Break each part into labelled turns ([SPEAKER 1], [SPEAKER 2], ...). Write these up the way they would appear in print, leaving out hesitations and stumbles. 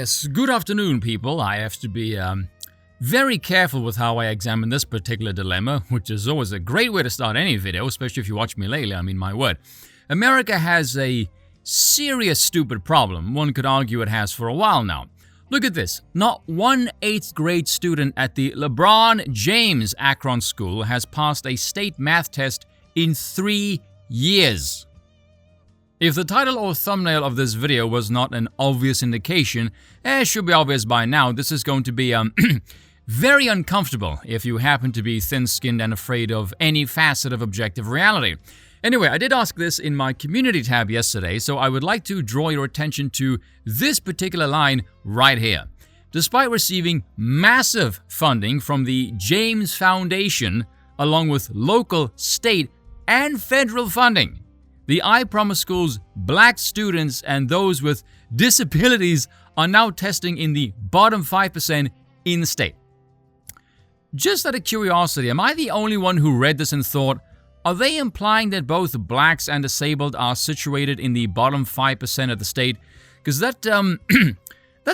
[SPEAKER 1] Yes, good afternoon, people. I have to be very careful with how I examine this particular dilemma, which is always a great way to start any video, especially if you watch me lately. I mean, my word. America has a serious stupid problem. One could argue it has for a while now. Look at this. Not one 8th grade student at the LeBron James Akron School has passed a state math test in 3 years. If the title or thumbnail of this video was not an obvious indication, it should be obvious by now, this is going to be very uncomfortable if you happen to be thin-skinned and afraid of any facet of objective reality. Anyway, I did ask this in my community tab yesterday, so I would like to draw your attention to this particular line right here. Despite receiving massive funding from the James Foundation, along with local, state, and federal funding, the I Promise School's black students and those with disabilities are now testing in the bottom 5% in the state. Just out of curiosity, am I the only one who read this and thought, are they implying that both blacks and disabled are situated in the bottom 5% of the state? Because that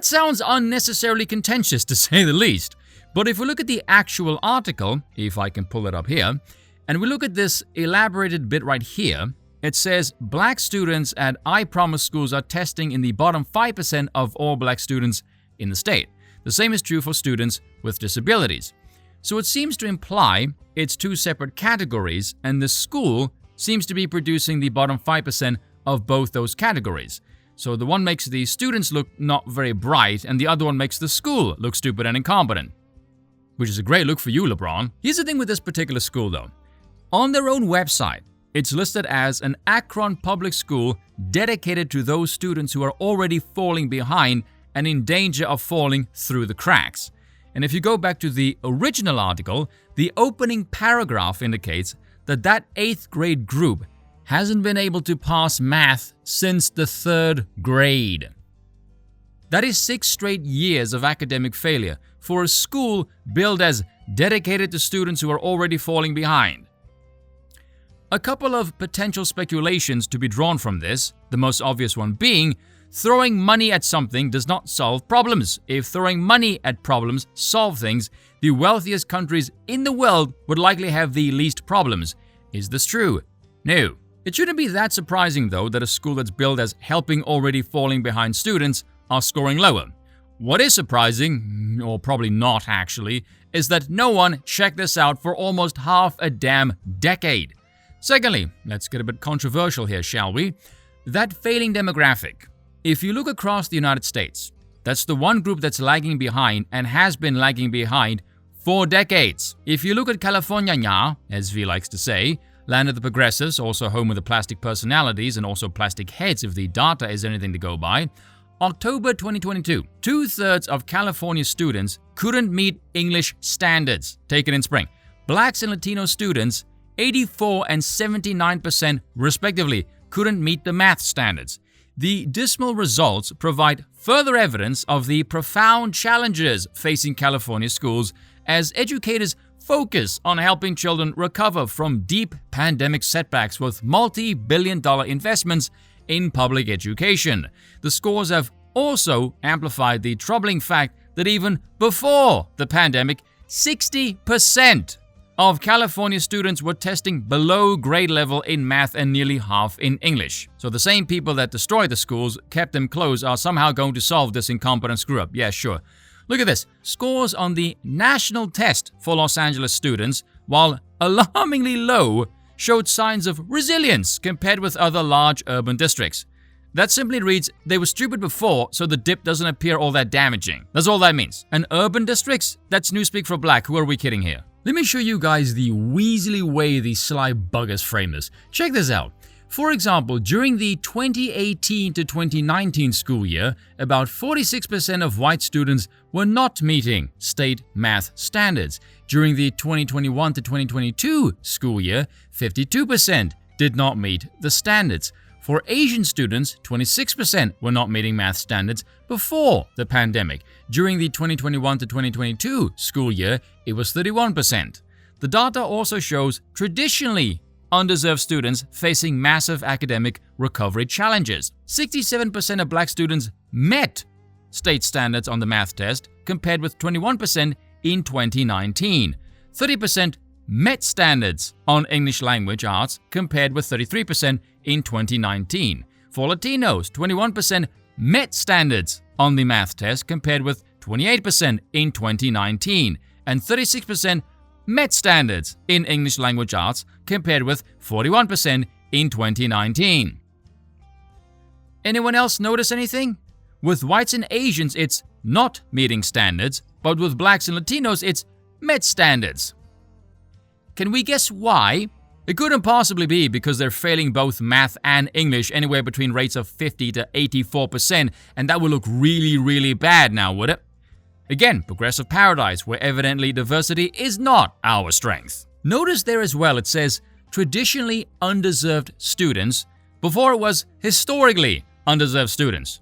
[SPEAKER 1] sounds unnecessarily contentious, to say the least. But if we look at the actual article, if I can pull it up here, and we look at this elaborated bit right here, it says black students at I Promise schools are testing in the bottom 5% of all black students in the state. The same is true for students with disabilities. So it seems to imply it's two separate categories, and the school seems to be producing the bottom 5% of both those categories. So the one makes the students look not very bright, and the other one makes the school look stupid and incompetent. Which is a great look for you, LeBron. Here's the thing with this particular school, though. On their own website, it's listed as an Akron public school dedicated to those students who are already falling behind and in danger of falling through the cracks. And if you go back to the original article, the opening paragraph indicates that that 8th grade group hasn't been able to pass math since the 3rd grade. That is 6 straight years of academic failure for a school billed as dedicated to students who are already falling behind. A couple of potential speculations to be drawn from this, the most obvious one being, throwing money at something does not solve problems. If throwing money at problems solve things, the wealthiest countries in the world would likely have the least problems. Is this true? No. It shouldn't be that surprising, though, that a school that's billed as helping already falling behind students are scoring lower. What is surprising, or probably not actually, is that no one checked this out for almost half a damn decade. Secondly, let's get a bit controversial here, shall we? That failing demographic. If you look across the United States, that's the one group that's lagging behind and has been lagging behind for decades. If you look at California, as V likes to say, land of the progressives, also home of the plastic personalities and also plastic heads if the data is anything to go by, October 2022, 2/3 of California students couldn't meet English standards, taken in spring. Blacks and Latino students, 84 and 79% respectively, couldn't meet the math standards. The dismal results provide further evidence of the profound challenges facing California schools as educators focus on helping children recover from deep pandemic setbacks with multi-billion-dollar investments in public education. The scores have also amplified the troubling fact that even before the pandemic, 60% of California students were testing below grade level in math and nearly half in English. So the same people that destroyed the schools, kept them closed, are somehow going to solve this incompetent screw-up. Yeah, sure. Look at this. Scores on the national test for Los Angeles students, while alarmingly low, showed signs of resilience compared with other large urban districts. That simply reads, they were stupid before, so the dip doesn't appear all that damaging. That's all that means. And urban districts? That's newspeak for black. Who are we kidding here? Let me show you guys the weaselly way these sly buggers frame this. Check this out. For example, during the 2018 to 2019 school year, about 46% of white students were not meeting state math standards. During the 2021 to 2022 school year, 52% did not meet the standards. For Asian students, 26% were not meeting math standards before the pandemic. During the 2021 to 2022 school year, it was 31%. The data also shows traditionally underserved students facing massive academic recovery challenges. 67% of black students met state standards on the math test compared with 21% in 2019. 30% met standards on English language arts compared with 33% in 2019. For Latinos, 21% met standards on the math test compared with 28% in 2019, and 36% met standards in English language arts compared with 41% in 2019. Anyone else notice anything? With whites and Asians, it's not meeting standards, but with blacks and Latinos, it's met standards. Can we guess why? It couldn't possibly be because they're failing both math and English anywhere between rates of 50 to 84%, and that would look really, really bad now, would it? Again, progressive paradise, where evidently diversity is not our strength. Notice there as well it says traditionally undeserved students before it was historically undeserved students.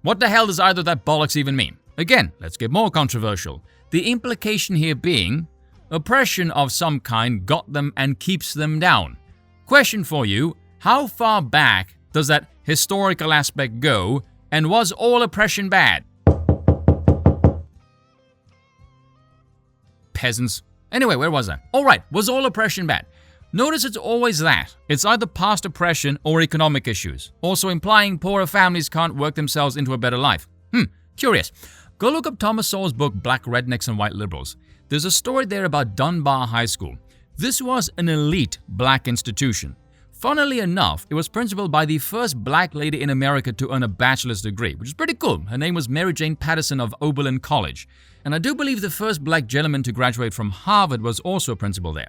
[SPEAKER 1] What the hell does either of that bollocks even mean? Again, let's get more controversial. The implication here being oppression of some kind got them and keeps them down. Question for you, how far back does that historical aspect go, and was all oppression bad? Peasants. Anyway, where was I? Alright, was all oppression bad? Notice it's always that. It's either past oppression or economic issues, also implying poorer families can't work themselves into a better life. Curious. Go look up Thomas Sowell's book Black Rednecks and White Liberals. There's a story there about Dunbar High School. This was an elite black institution. Funnily enough, it was principal by the first black lady in America to earn a bachelor's degree, which is pretty cool. Her name was Mary Jane Patterson of Oberlin College. And I do believe the first black gentleman to graduate from Harvard was also a principal there.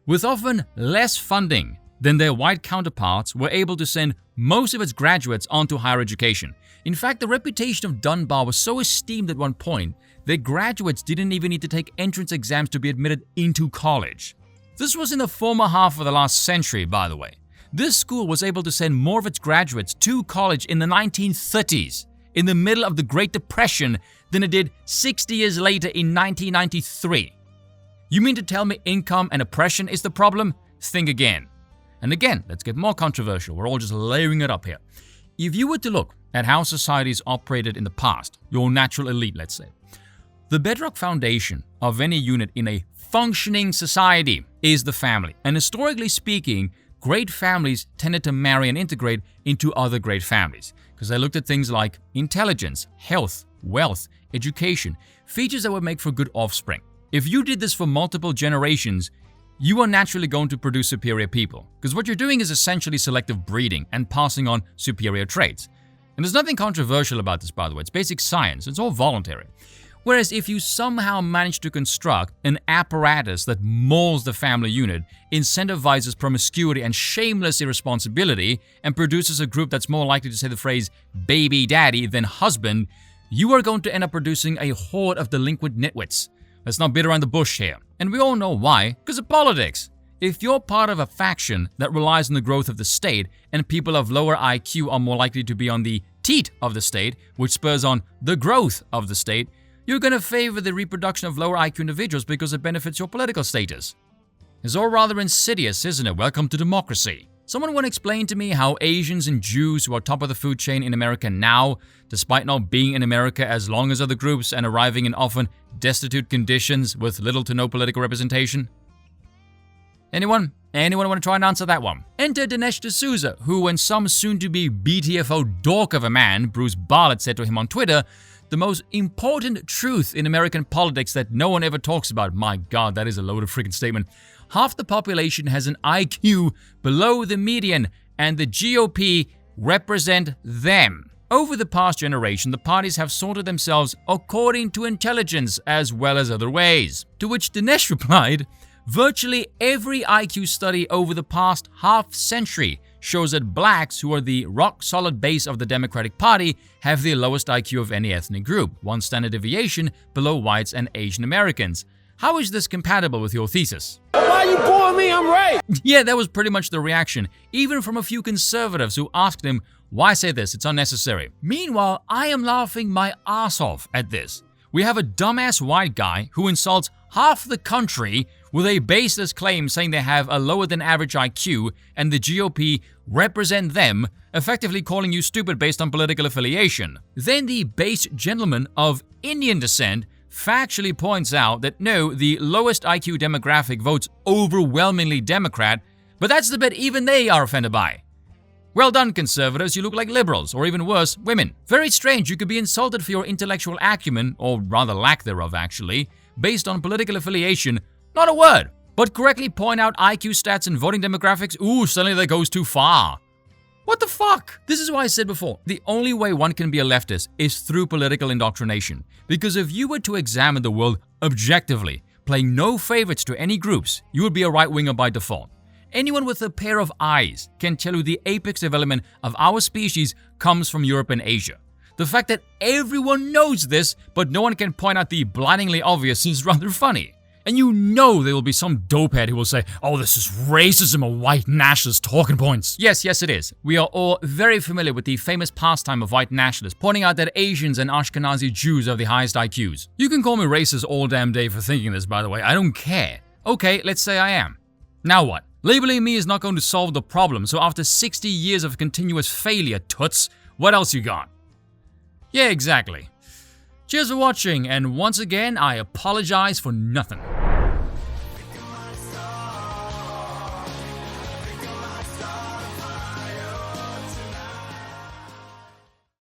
[SPEAKER 1] With often less funding than their white counterparts, were able to send most of its graduates onto higher education. In fact, the reputation of Dunbar was so esteemed at one point that graduates didn't even need to take entrance exams to be admitted into college. This was in the former half of the last century, by the way. This school was able to send more of its graduates to college in the 1930s, in the middle of the Great Depression, than it did 60 years later in 1993. You mean to tell me income and oppression is the problem? Think again. And again, let's get more controversial. We're all just layering it up here. If you were to look at how societies operated in the past, your natural elite, let's say, the bedrock foundation of any unit in a functioning society is the family. And historically speaking, great families tended to marry and integrate into other great families because they looked at things like intelligence, health, wealth, education, features that would make for good offspring. If you did this for multiple generations, you are naturally going to produce superior people because what you're doing is essentially selective breeding and passing on superior traits. And there's nothing controversial about this, by the way. It's basic science. It's all voluntary. Whereas if you somehow manage to construct an apparatus that molds the family unit, incentivizes promiscuity and shameless irresponsibility, and produces a group that's more likely to say the phrase baby daddy than husband, you are going to end up producing a horde of delinquent nitwits. Let's not beat around the bush here. And we all know why, because of politics. If you're part of a faction that relies on the growth of the state, and people of lower IQ are more likely to be on the teat of the state, which spurs on the growth of the state, you're going to favor the reproduction of lower IQ individuals because it benefits your political status. It's all rather insidious, isn't it? Welcome to democracy. Someone want to explain to me how Asians and Jews who are top of the food chain in America now, despite not being in America as long as other groups and arriving in often destitute conditions with little to no political representation? Anyone? Anyone want to try and answer that one? Enter Dinesh D'Souza, who, when some soon-to-be BTFO dork of a man, Bruce Bartlett, said to him on Twitter, the most important truth in American politics that no one ever talks about. My God, that is a loaded freaking statement. Half the population has an IQ below the median, and the GOP represent them. Over the past generation, the parties have sorted themselves according to intelligence as well as other ways. To which Dinesh replied, virtually every IQ study over the past half-century shows that blacks, who are the rock-solid base of the Democratic Party, have the lowest IQ of any ethnic group, one standard deviation below whites and Asian Americans. How is this compatible with your thesis?
[SPEAKER 2] Why are you boring me? I'm right.
[SPEAKER 1] Yeah, that was pretty much the reaction, even from a few conservatives who asked him, why say this? It's unnecessary. Meanwhile, I am laughing my ass off at this. we have a dumbass white guy who insults half the country with a baseless claim saying they have a lower than average IQ and the GOP represent them, effectively calling you stupid based on political affiliation. Then the base gentleman of Indian descent factually points out that no, the lowest IQ demographic votes overwhelmingly Democrat, but that's the bit even they are offended by. Well done, conservatives, you look like liberals, or even worse, women. Very strange you could be insulted for your intellectual acumen, or rather lack thereof actually, based on political affiliation, not a word. But correctly point out IQ stats and voting demographics, ooh, suddenly that goes too far. What the fuck? This is why I said before, the only way one can be a leftist is through political indoctrination. Because if you were to examine the world objectively, playing no favorites to any groups, you would be a right-winger by default. Anyone with a pair of eyes can tell you the apex development of our species comes from Europe and Asia. The fact that everyone knows this, but no one can point out the blindingly obvious is rather funny. And you know there will be some dopehead who will say, oh, this is racism or white nationalist talking points. Yes, it is. We are all very familiar with the famous pastime of white nationalists, pointing out that Asians and Ashkenazi Jews have the highest IQs. You can call me racist all damn day for thinking this, by the way. I don't care. Okay, let's say I am. Now what? Labeling me is not going to solve the problem, so after 60 years of continuous failure, toots, what else you got? Yeah, exactly. Cheers for watching, and once again, I apologize for nothing.